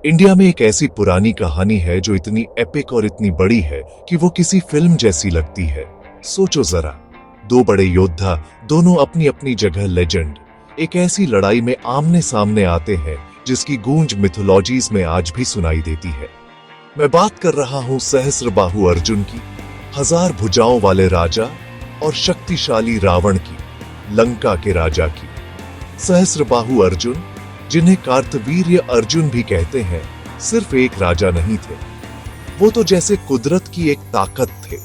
India में एक ऐसी पुरानी कहानी है जो इतनी एपिक और इतनी बड़ी है कि वो किसी फिल्म जैसी लगती है। सोचो जरा, दो बड़े योद्धा, दोनों अपनी अपनी जगह लेजेंड, एक ऐसी लड़ाई में आमने सामने आते हैं जिसकी गूंज मिथोलॉजीज में आज भी सुनाई देती है। मैं बात कर रहा हूं सहस्त्रबाहु अर्जुन की, हजार भुजाओं वाले राजा, और शक्तिशाली रावण की, लंका के राजा की। सहस्त्रबाहु अर्जुन, जिन्हें कार्तवीर्य अर्जुन भी कहते हैं, सिर्फ एक राजा नहीं थे। वो तो जैसे कुदरत की एक ताकत थे।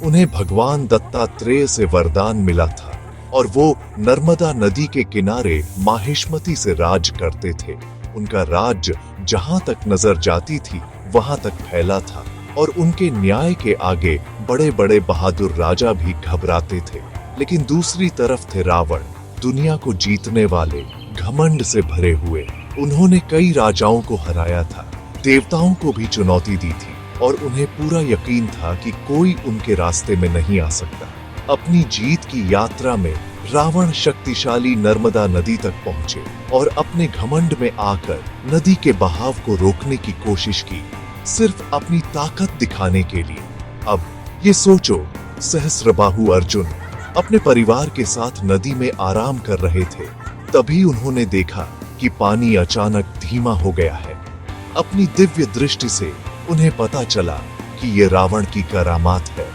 उन्हें भगवान दत्तात्रेय से वरदान मिला था और वो नर्मदा नदी के किनारे माहिष्मती से राज करते थे। उनका राज जहां तक नजर जाती थी वहां तक फैला था और उनके न्याय के आगे बड़े बड़े बहादुर राजा भी घबराते थे। लेकिन दूसरी तरफ थे रावण, दुनिया को जीतने वाले, घमंड से भरे हुए। उन्होंने कई राजाओं को हराया था, देवताओं को भी चुनौती दी थी और उन्हें पूरा यकीन था कि कोई उनके रास्ते में नहीं आ सकता। अपनी जीत की यात्रा में रावण शक्तिशाली नर्मदा नदी तक पहुंचे और अपने घमंड में आकर नदी के बहाव को रोकने की कोशिश की, सिर्फ अपनी ताकत दिखाने के लिए। अब ये सोचो, सहस्त्रबाहु अर्जुन अपने परिवार के साथ नदी में आराम कर रहे थे। तभी उन्होंने देखा कि पानी अचानक धीमा हो गया है। अपनी दिव्य दृष्टि से उन्हें पता चला कि ये रावण की करामात है।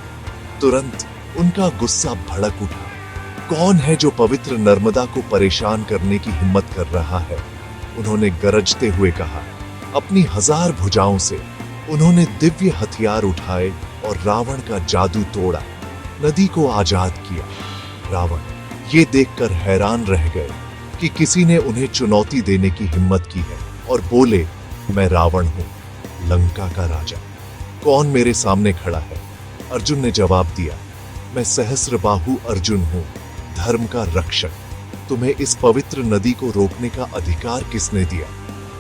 तुरंत उनका गुस्सा भड़क उठा। कौन है जो पवित्र नर्मदा को परेशान करने की हिम्मत कर रहा है? उन्होंने गरजते हुए कहा। अपनी हजार भुजाओं से उन्होंने दिव्य हथियार उठाए और रावण का जादू तोड़ा, नदी को आजाद किया। रावण ये देखकर हैरान रह गए कि किसी ने उन्हें चुनौती देने की हिम्मत की है और बोले, मैं रावण हूं, लंका का राजा। कौन मेरे सामने खड़ा है? अर्जुन ने जवाब दिया, मैं सहस्त्रबाहु अर्जुन हूं, धर्म का रक्षक। तुम्हें इस पवित्र नदी को रोकने का अधिकार किसने दिया?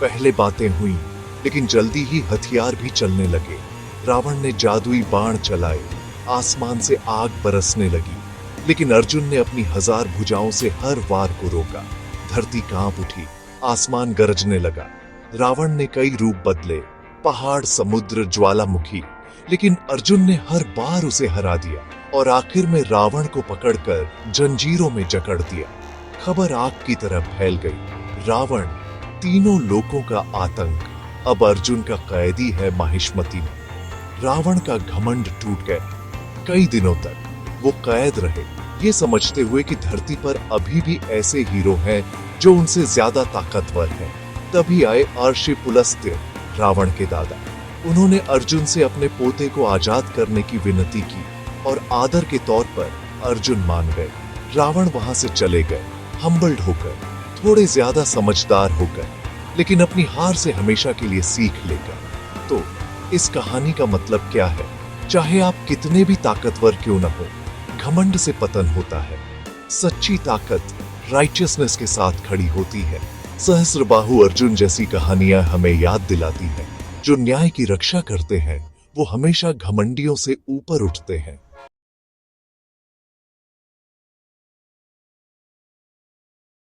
पहले बातें हुई, लेकिन जल्दी ही हथियार भी चलने लगे। रावण ने जादुई बाण चलाए, आसमान से आग बरसने लगी, लेकिन अर्जुन ने अपनी हजार भुजाओं से हर वार को रोका। धरती कांप उठी, आसमान गरजने लगा। रावण ने कई रूप बदले, पहाड़, समुद्र, ज्वालामुखी, लेकिन अर्जुन ने हर बार उसे हरा दिया और आखिर में रावण को पकड़कर जंजीरों में जकड़ दिया। खबर आग की तरह फैल गई। रावण, तीनों लोकों का आतंक, अब अर्जुन का कैदी है माहिष्मती में। रावण का घमंड टूट गया। कई दिनों तक वो कैद रहे, ये समझते हुए कि धरती पर अभी भी ऐसे हीरो हैं जो उनसे ज्यादा ताकतवर हैं। तभी आए अर्षि पुलस्त्य, रावण के दादा। उन्होंने अर्जुन से अपने पोते को आजाद करने की विनती की और आदर के तौर पर अर्जुन मान गए। रावण वहां से चले गए, हम्बल्ड होकर, थोड़े ज्यादा समझदार होकर, लेकिन अपनी हार से हमेशा के लिए सीख लेकर। तो इस कहानी का मतलब क्या है? चाहे आप कितने भी ताकतवर क्यों न हो, घमंड से पतन होता है। सच्ची ताकत राइचियसनेस के साथ खड़ी होती है। सहस्त्रबाहु अर्जुन जैसी कहानियां हमें याद दिलाती हैं, जो न्याय की रक्षा करते हैं वो हमेशा घमंडियों से ऊपर उठते हैं।